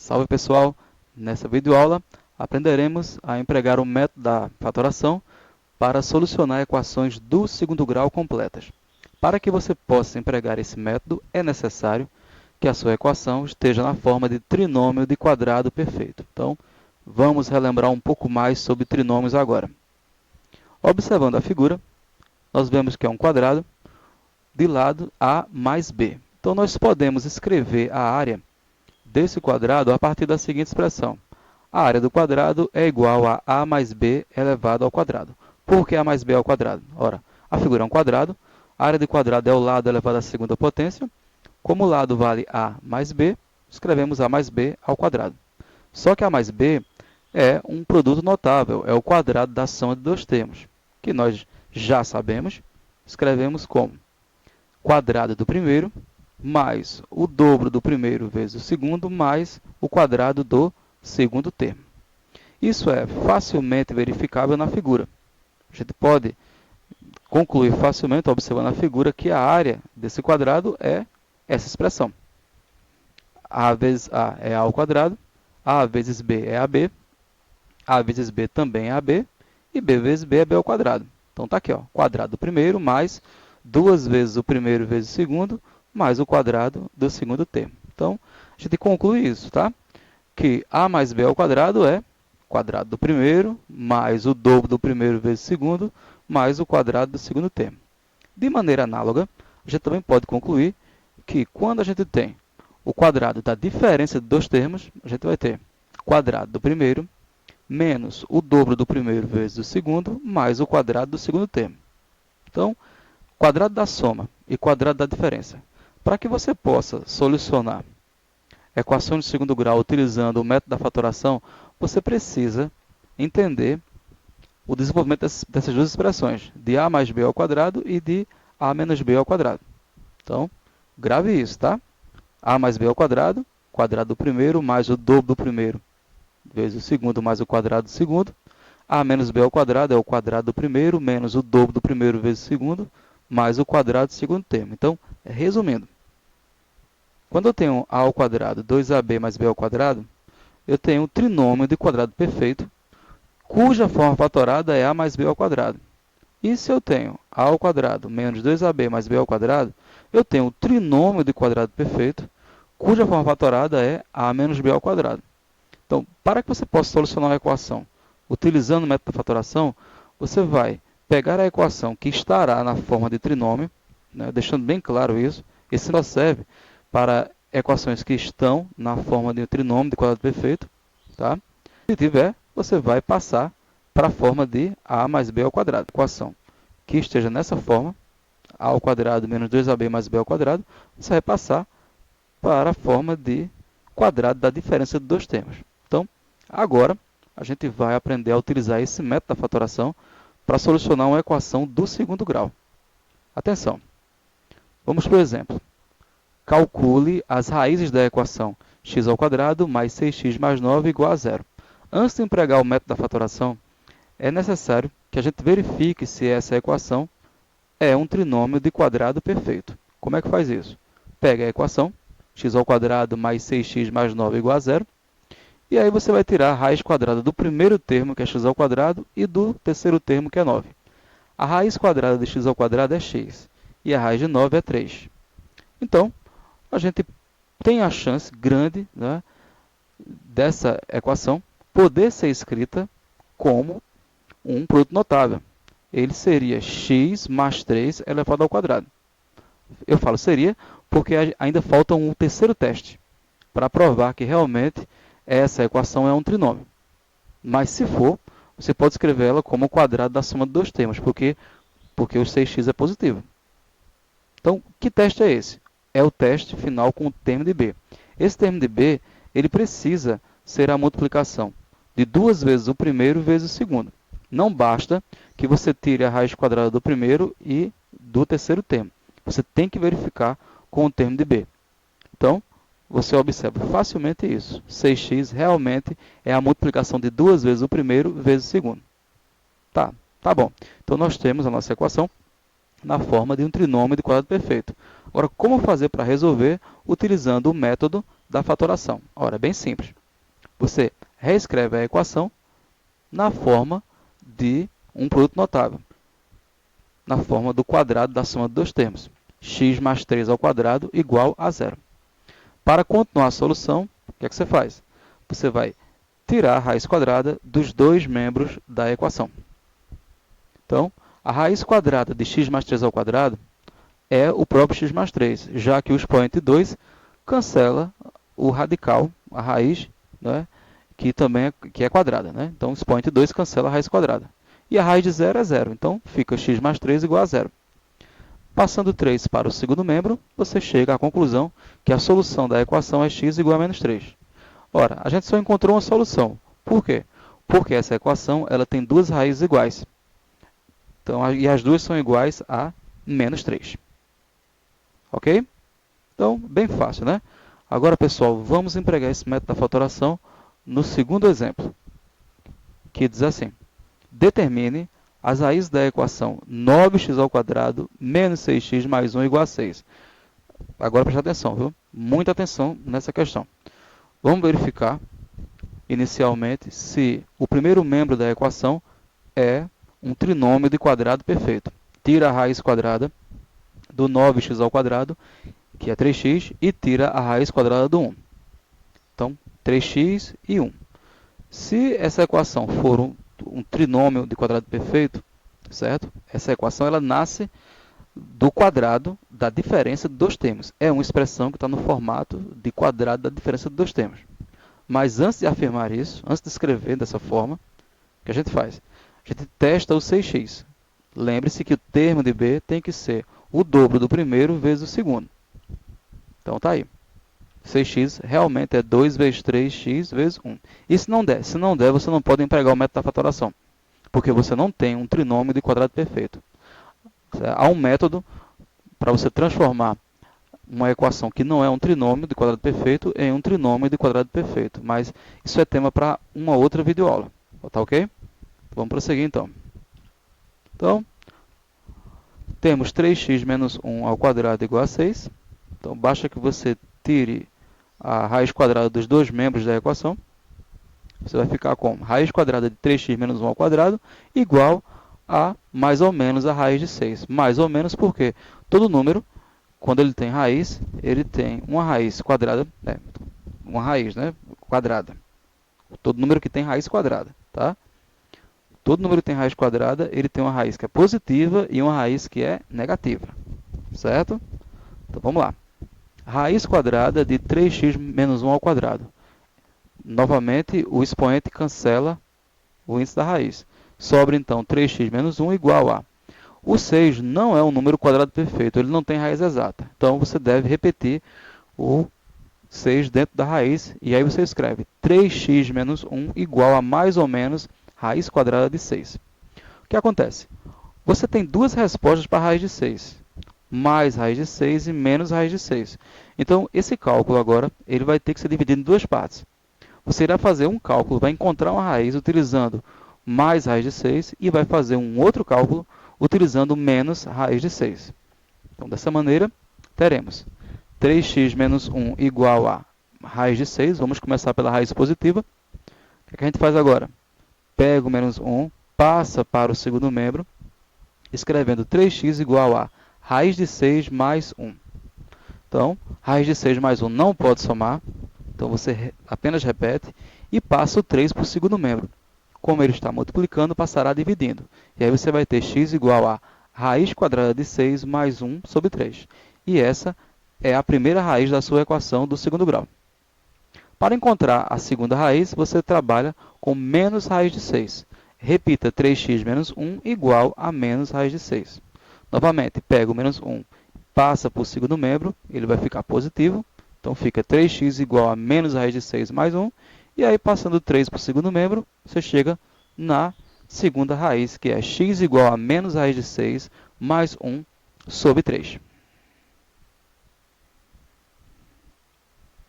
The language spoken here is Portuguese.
Salve pessoal! Nessa videoaula aprenderemos a empregar o método da fatoração para solucionar equações do segundo grau completas. Para que você possa empregar esse método, é necessário que a sua equação esteja na forma de trinômio de quadrado perfeito. Então, vamos relembrar um pouco mais sobre trinômios agora. Observando a figura, nós vemos que é um quadrado de lado A mais B. Então, nós podemos escrever a área desse quadrado a partir da seguinte expressão. A área do quadrado é igual a A mais B elevado ao quadrado. Por que A mais B ao quadrado? Ora, a figura é um quadrado, a área do quadrado é o lado elevado à segunda potência. Como o lado vale A mais B, escrevemos A mais B ao quadrado. Só que A mais B é um produto notável, é o quadrado da soma de dois termos, que nós já sabemos, escrevemos como quadrado do primeiro mais o dobro do primeiro vezes o segundo, mais o quadrado do segundo termo. Isso é facilmente verificável na figura. A gente pode concluir facilmente, observando a figura, que a área desse quadrado é essa expressão. A vezes A é A ao quadrado, A vezes B é AB, A vezes B também é AB, e B vezes B é B ao quadrado. Então está aqui, ó, quadrado do primeiro mais 2 vezes o primeiro vezes o segundo, mais o quadrado do segundo termo. Então, a gente conclui isso, tá? Que A mais B ao quadrado é quadrado do primeiro, mais o dobro do primeiro vezes o segundo, mais o quadrado do segundo termo. De maneira análoga, a gente também pode concluir que quando a gente tem o quadrado da diferença de dois termos, a gente vai ter quadrado do primeiro menos o dobro do primeiro vezes o segundo, mais o quadrado do segundo termo. Então, quadrado da soma e quadrado da diferença. Para que você possa solucionar equações de segundo grau utilizando o método da fatoração, você precisa entender o desenvolvimento dessas duas expressões, de A mais B ao quadrado e de A menos B ao quadrado. Então, grave isso, tá? A mais B ao quadrado, quadrado do primeiro mais o dobro do primeiro vezes o segundo mais o quadrado do segundo. A menos B ao quadrado é o quadrado do primeiro menos o dobro do primeiro vezes o segundo mais o quadrado do segundo termo. Então, resumindo, quando eu tenho A ao quadrado 2AB mais B ao quadrado, eu tenho um trinômio de quadrado perfeito, cuja forma fatorada é A mais B ao quadrado. E se eu tenho A ao quadrado menos 2AB mais B ao quadrado, eu tenho um trinômio de quadrado perfeito, cuja forma fatorada é A menos B ao quadrado. Então, para que você possa solucionar a equação utilizando o método da fatoração, você vai pegar a equação que estará na forma de trinômio, né, deixando bem claro isso. Esse só serve para equações que estão na forma de trinômio de quadrado perfeito. Tá? Se tiver, você vai passar para a forma de A mais B ao quadrado. Equação que esteja nessa forma, A ao quadrado menos 2AB mais B ao quadrado, você vai passar para a forma de quadrado da diferença de dois termos. Então, agora, a gente vai aprender a utilizar esse método da fatoração para solucionar uma equação do segundo grau. Atenção! Vamos para o exemplo. Calcule as raízes da equação x ao quadrado mais 6x mais 9 igual a zero. Antes de empregar o método da fatoração, é necessário que a gente verifique se essa equação é um trinômio de quadrado perfeito. Como é que faz isso? Pega a equação, x ao quadrado mais 6x mais 9 igual a zero, e aí você vai tirar a raiz quadrada do primeiro termo, que é x ao quadrado, e do terceiro termo, que é 9. A raiz quadrada de x ao quadrado é x, e a raiz de 9 é 3. Então, a gente tem a chance grande, né, dessa equação poder ser escrita como um produto notável. Ele seria x mais 3 elevado ao quadrado. Eu falo seria porque ainda falta um terceiro teste para provar que realmente essa equação é um trinômio. Mas se for, você pode escrever ela como o quadrado da soma de dois termos, porque o 6x é positivo. Então, que teste é esse? É o teste final com o termo de b. Esse termo de b, ele precisa ser a multiplicação de duas vezes o primeiro vezes o segundo. Não basta que você tire a raiz quadrada do primeiro e do terceiro termo. Você tem que verificar com o termo de b. Então, você observa facilmente isso. 6x realmente é a multiplicação de duas vezes o primeiro vezes o segundo. Tá bom. Então, nós temos a nossa equação na forma de um trinômio de quadrado perfeito. Agora, como fazer para resolver utilizando o método da fatoração? Ora, é bem simples. Você reescreve a equação na forma de um produto notável, na forma do quadrado da soma de dois termos. X mais 3 ao quadrado igual a zero. Para continuar a solução, o que é que você faz? Você vai tirar a raiz quadrada dos dois membros da equação. Então, a raiz quadrada de x mais 3 ao quadrado é o próprio x mais 3, já que o expoente 2 cancela o radical, a raiz, né, que é quadrada. Né? Então, o expoente 2 cancela a raiz quadrada. E a raiz de zero é zero, então fica x mais 3 igual a zero. Passando 3 para o segundo membro, você chega à conclusão que a solução da equação é x igual a menos 3. Ora, a gente só encontrou uma solução. Por quê? Porque essa equação ela tem duas raízes iguais. Então, e as duas são iguais a menos 3. Ok? Então, bem fácil, né? Agora, pessoal, vamos empregar esse método da fatoração no segundo exemplo, que diz assim: determine as raízes da equação 9x ao quadrado menos 6x mais 1 igual a 6. Agora, preste atenção, viu? Muita atenção nessa questão. Vamos verificar, inicialmente, se o primeiro membro da equação é um trinômio de quadrado perfeito. Tira a raiz quadrada do 9x ao quadrado, que é 3x, e tira a raiz quadrada do 1. Então, 3x e 1. Se essa equação for um trinômio de quadrado perfeito, certo? Essa equação ela nasce do quadrado da diferença de dois termos. É uma expressão que está no formato de quadrado da diferença de dois termos. Mas antes de afirmar isso, antes de escrever dessa forma, o que a gente faz? A gente testa o 6x. Lembre-se que o termo de B tem que ser o dobro do primeiro vezes o segundo. Então, está aí. 6x realmente é 2 vezes 3x vezes 1. E se não der? Se não der, você não pode empregar o método da fatoração, porque você não tem um trinômio de quadrado perfeito. Há um método para você transformar uma equação que não é um trinômio de quadrado perfeito em um trinômio de quadrado perfeito, mas isso é tema para uma outra videoaula. Tá ok? Vamos prosseguir então. Então, temos 3x menos 1 ao quadrado igual a 6. Então, basta que você tire a raiz quadrada dos dois membros da equação. Você vai ficar com raiz quadrada de 3x menos 1 ao quadrado igual a mais ou menos a raiz de 6. Mais ou menos porque todo número, quando ele tem raiz, ele tem uma raiz quadrada, uma raiz, né, quadrada. Todo número que tem raiz quadrada, tá? Todo número que tem raiz quadrada, ele tem uma raiz que é positiva e uma raiz que é negativa, certo? Então, vamos lá. Raiz quadrada de 3x menos 1 ao quadrado. Novamente, o expoente cancela o índice da raiz. Sobra, então, 3x menos 1 igual a... O 6 não é um número quadrado perfeito, ele não tem raiz exata. Então, você deve repetir o 6 dentro da raiz, e aí você escreve 3x menos 1 igual a mais ou menos raiz quadrada de 6. O que acontece? Você tem duas respostas para a raiz de 6. Mais raiz de 6 e menos raiz de 6. Então, esse cálculo agora ele vai ter que ser dividido em duas partes. Você irá fazer um cálculo, vai encontrar uma raiz utilizando mais raiz de 6 e vai fazer um outro cálculo utilizando menos raiz de 6. Então, dessa maneira, teremos 3x menos 1 igual a raiz de 6. Vamos começar pela raiz positiva. O que a gente faz agora? Pega o menos 1, passa para o segundo membro, escrevendo 3x igual a raiz de 6 mais 1. Então, raiz de 6 mais 1 não pode somar. Então, você apenas repete e passa o 3 para o segundo membro. Como ele está multiplicando, passará dividindo. E aí você vai ter x igual a raiz quadrada de 6 mais 1 sobre 3. E essa é a primeira raiz da sua equação do segundo grau. Para encontrar a segunda raiz, você trabalha com menos raiz de 6. Repita 3x menos 1 igual a menos raiz de 6. Novamente, pega o menos 1, passa para o segundo membro, ele vai ficar positivo. Então, fica 3x igual a menos raiz de 6 mais 1. E aí, passando 3 para o segundo membro, você chega na segunda raiz, que é x igual a menos raiz de 6 mais 1 sobre 3.